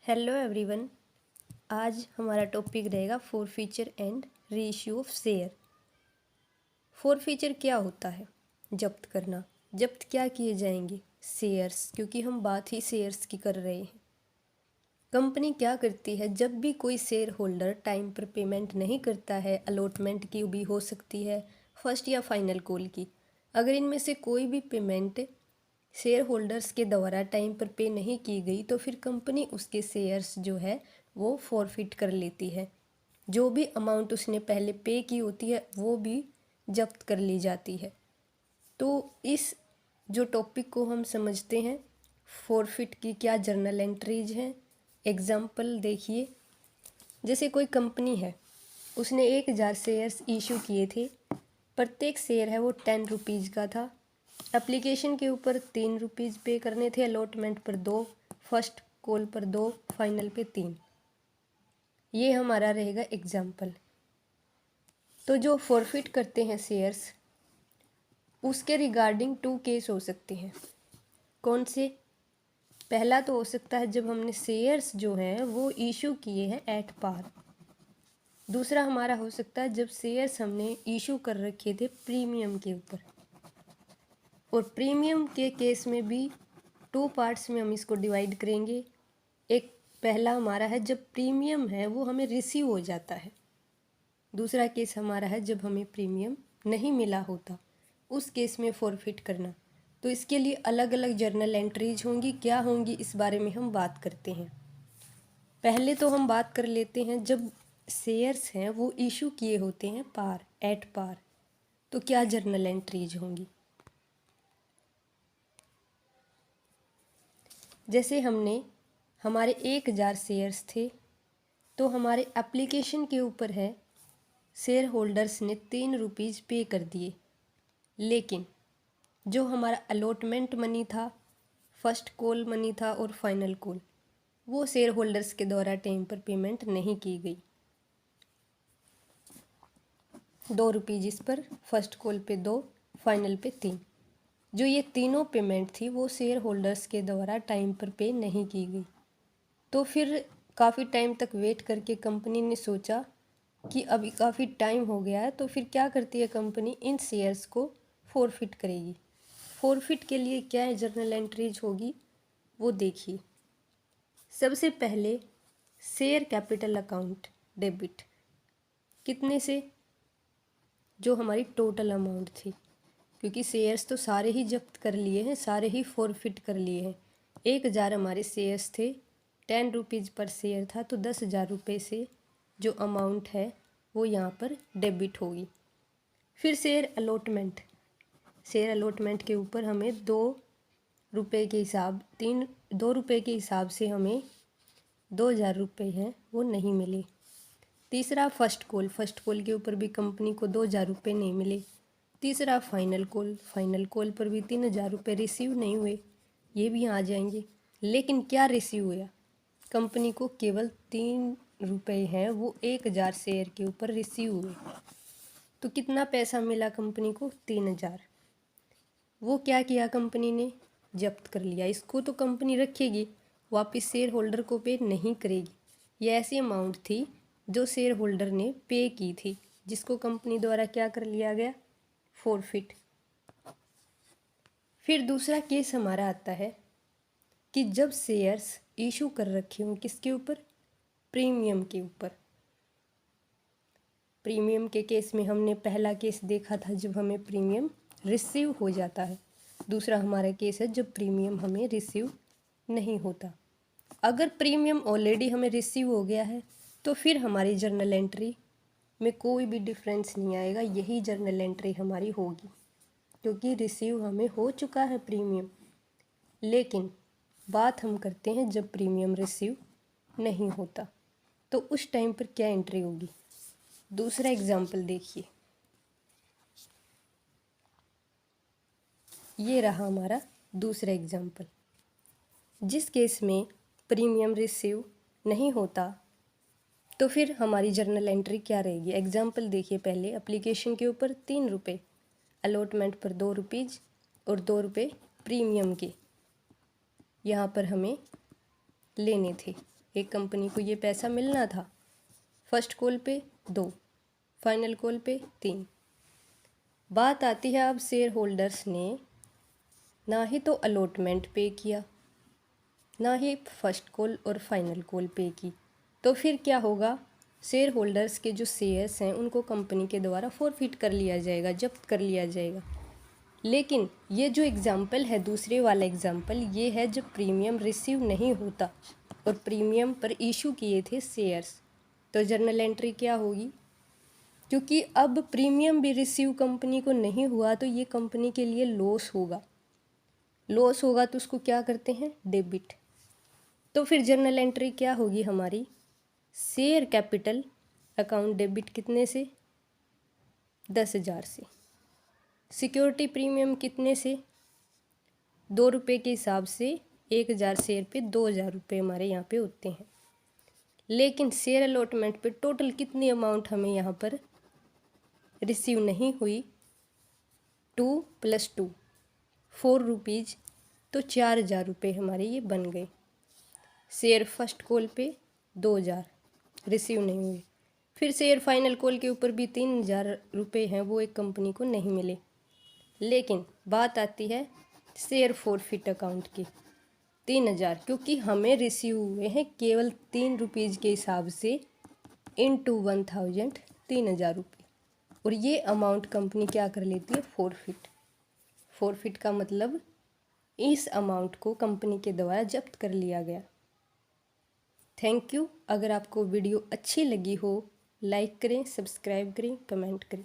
Hello everyone. आज हमारा topic रहेगा forfeiture and reissue of share. Forfeiture क्या होता है? जब्त करना। जब्त क्या किए जाएंगे? शेयर्स, क्योंकि हम बात ही शेयर्स की कर रहे हैं। कंपनी क्या करती है, जब भी कोई शेयर होल्डर टाइम पर पेमेंट नहीं करता है, अलॉटमेंट की भी हो सकती है, फर्स्ट या फाइनल कॉल की, अगर इनमें से कोई भी पेमेंट शेयर होल्डर्स के द्वारा टाइम पर पे नहीं की गई तो फिर कंपनी उसके शेयर्स जो है वो फॉरफिट कर लेती है। जो भी अमाउंट उसने पहले पे की होती है वो भी जब्त कर ली जाती है। तो इस जो टॉपिक को हम समझते हैं, फॉरफिट की क्या जर्नल एंट्रीज हैं। एग्जाम्पल देखिए, जैसे कोई कंपनी है, उसने 1000 शेयर्स इशू किए थे। प्रत्येक शेयर है वो 10 रुपीज़ का था। एप्लीकेशन के ऊपर 3 रुपीज़ पे करने थे, अलॉटमेंट पर 2, फर्स्ट कॉल पर 2, फाइनल पे 3। ये हमारा रहेगा एग्जाम्पल। तो जो फॉरफिट करते हैं शेयर्स, उसके रिगार्डिंग 2 केस हो सकते हैं। कौन से? पहला तो हो सकता है जब हमने शेयर्स जो हैं वो इशू किए हैं एट पार। दूसरा हमारा हो सकता है जब शेयर्स हमने इशू कर रखे थे प्रीमियम के ऊपर। और प्रीमियम के केस में भी 2 पार्ट्स में हम इसको डिवाइड करेंगे। एक पहला हमारा है जब प्रीमियम है वो हमें रिसीव हो जाता है। दूसरा केस हमारा है जब हमें प्रीमियम नहीं मिला होता, उस केस में फॉरफिट करना। तो इसके लिए अलग अलग जर्नल एंट्रीज होंगी। क्या होंगी इस बारे में हम बात करते हैं। पहले तो हम बात कर लेते हैं जब शेयर्स हैं वो इशू किए होते हैं पार, एट पार, तो क्या जर्नल एंट्रीज होंगी। जैसे हमारे 1000 शेयर्स थे, तो हमारे एप्लीकेशन के ऊपर है शेयर होल्डर्स ने 3 रुपीज़ पे कर दिए, लेकिन जो हमारा अलॉटमेंट मनी था, फर्स्ट कॉल मनी था और फाइनल कॉल, वो शेयर होल्डर्स के द्वारा टाइम पर पेमेंट नहीं की गई। 2 रुपीज़ इस पर, फर्स्ट कॉल पे 2, फाइनल पे 3। जो ये तीनों पेमेंट थी वो शेयर होल्डर्स के द्वारा टाइम पर पे नहीं की गई। तो फिर काफ़ी टाइम तक वेट करके कंपनी ने सोचा कि अभी काफ़ी टाइम हो गया है, तो फिर क्या करती है कंपनी, इन शेयर्स को फॉरफिट करेगी। फॉरफिट के लिए क्या है जर्नल एंट्रीज होगी वो देखिए। सबसे पहले शेयर कैपिटल अकाउंट डेबिट, कितने से? जो हमारी टोटल अमाउंट थी, क्योंकि शेयर्स तो सारे ही जब्त कर लिए हैं, सारे ही फॉरफिट कर लिए हैं। 1000 हमारे शेयर्स थे, 10 रुपीज़ पर शेयर था, तो 10,000 रुपये से जो अमाउंट है वो यहाँ पर डेबिट होगी। फिर शेयर अलॉटमेंट, शेयर अलॉटमेंट के ऊपर हमें 2 रुपये के हिसाब 2 रुपये के हिसाब से हमें 2000 रुपये हैं वो नहीं मिले। तीसरा फर्स्ट कॉल, फर्स्ट कॉल के ऊपर भी कंपनी को 2000 रुपये नहीं मिले। तीसरा फाइनल कॉल, फाइनल कॉल पर भी 3000 रुपये रिसीव नहीं हुए, ये भी आ जाएंगे। लेकिन क्या रिसीव हुआ? कंपनी को केवल 3 रुपये हैं वो 1000 शेयर के ऊपर रिसीव हुए। तो कितना पैसा मिला कंपनी को? 3000। वो क्या किया कंपनी ने? जब्त कर लिया। इसको तो कंपनी रखेगी, वापस शेयर होल्डर को पे नहीं करेगी। ये ऐसी अमाउंट थी जो शेयर होल्डर ने पे की थी, जिसको कंपनी द्वारा क्या कर लिया गया? फॉरफिट। फिर दूसरा केस हमारा आता है कि जब शेयर्स इशू कर रखे हों, किसके ऊपर? प्रीमियम के ऊपर। प्रीमियम के केस में हमने पहला केस देखा था जब हमें प्रीमियम रिसीव हो जाता है। दूसरा हमारा केस है जब प्रीमियम हमें रिसीव नहीं होता। अगर प्रीमियम ऑलरेडी हमें रिसीव हो गया है तो फिर हमारी जर्नल एंट्री में कोई भी डिफरेंस नहीं आएगा, यही जर्नल एंट्री हमारी होगी, क्योंकि रिसीव हमें हो चुका है प्रीमियम। लेकिन बात हम करते हैं जब प्रीमियम रिसीव नहीं होता, तो उस टाइम पर क्या एंट्री होगी। दूसरा एग्जाम्पल देखिए, ये रहा हमारा दूसरा एग्जाम्पल। जिस केस में प्रीमियम रिसीव नहीं होता तो फिर हमारी जर्नल एंट्री क्या रहेगी। एग्जाम्पल देखिए, पहले एप्लीकेशन के ऊपर 3 रुपये, अलॉटमेंट पर 2 रुपीज़ और 2 रुपये प्रीमियम के यहाँ पर हमें लेने थे। एक कंपनी को ये पैसा मिलना था। फर्स्ट कॉल पे 2, फाइनल कॉल पे 3। बात आती है अब शेयर होल्डर्स ने ना ही तो अलॉटमेंट पे किया, ना ही फर्स्ट कॉल और फाइनल कॉल पे की, तो फिर क्या होगा? शेयर होल्डर्स के जो शेयर्स हैं उनको कंपनी के द्वारा फॉरफिट कर लिया जाएगा, जब्त कर लिया जाएगा। लेकिन ये जो एग्ज़ाम्पल है, दूसरे वाला एग्ज़ाम्पल, ये है जब प्रीमियम रिसीव नहीं होता और प्रीमियम पर इशू किए थे शेयर्स, तो जर्नल एंट्री क्या होगी? क्योंकि अब प्रीमियम भी रिसीव कंपनी को नहीं हुआ तो ये कंपनी के लिए लॉस होगा। लॉस होगा तो उसको क्या करते हैं? डेबिट। तो फिर जर्नल एंट्री क्या होगी हमारी? शेयर कैपिटल अकाउंट डेबिट कितने से? 10,000 से। सिक्योरिटी प्रीमियम कितने से? 2 रुपये के हिसाब से 1,000 शेयर पे 2,000 रुपये हमारे यहाँ पे होते हैं। लेकिन शेयर अलॉटमेंट पे टोटल कितनी अमाउंट हमें यहाँ पर रिसीव नहीं हुई? 2 + 2 4 रुपीज़, तो 4,000 रुपये हमारे ये बन गए। शेयर फर्स्ट कॉल पे 2,000 रिसीव नहीं हुए, फिर शेयर फाइनल कॉल के ऊपर भी 3,000 रुपये हैं, वो एक कंपनी को नहीं मिले। लेकिन बात आती है शेयर फॉरफिट अकाउंट की, 3,000, क्योंकि हमें रिसीव हुए हैं केवल 3 रुपीज़ के हिसाब से इनटू 1,000 3,000 रुपये, और ये अमाउंट कंपनी क्या कर लेती है? फॉरफिट। फॉरफिट का मतलब इस अमाउंट को कंपनी के द्वारा जब्त कर लिया गया। Thank you. अगर आपको वीडियो अच्छी लगी हो, लाइक करें, सब्सक्राइब करें, कमेंट करें।